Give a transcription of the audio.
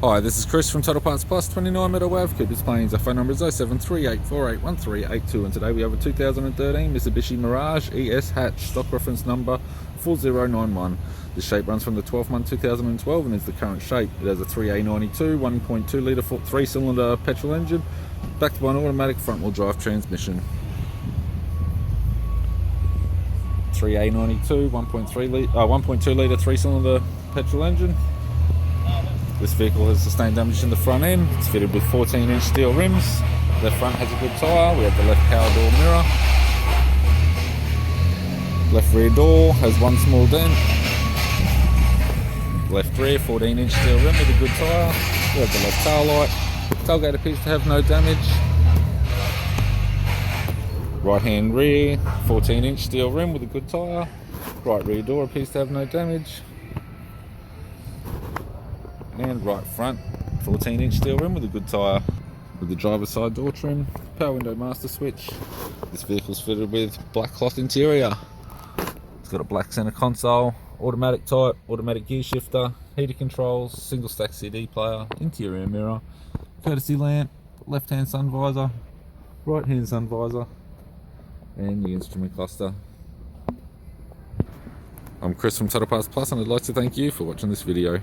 Hi, this is Chris from Total Parts Plus, 29 Meadow Ave, Cooper's Plains. Our phone number is 0738481382, and today we have a 2013 Mitsubishi Mirage ES hatch, stock reference number 4091. The shape runs from the 12th month 2012 and is the current shape. It has a 3A92 1.2 litre 3-cylinder petrol engine, backed by an automatic front-wheel drive transmission. 3A92 1.2 litre 3-cylinder petrol engine. This vehicle has sustained damage in the front end. It's fitted with 14-inch steel rims. Left front has a good tyre. We have the left power door mirror. Left rear door has one small dent. Left rear 14-inch steel rim with a good tyre. We have the left taillight. Tailgate appears to have no damage. Right hand rear 14-inch steel rim with a good tyre. Right rear door appears to have no damage. And right front 14-inch steel rim with a good tyre. With the driver's side door trim, power window master switch. This vehicle's fitted with black cloth interior. It's got a black centre console, automatic type, automatic gear shifter, heater controls, single stack CD player, interior mirror, courtesy lamp, left hand sun visor, right hand sun visor, and the instrument cluster. I'm Chris from Total Parts Plus, and I'd like to thank you for watching this video.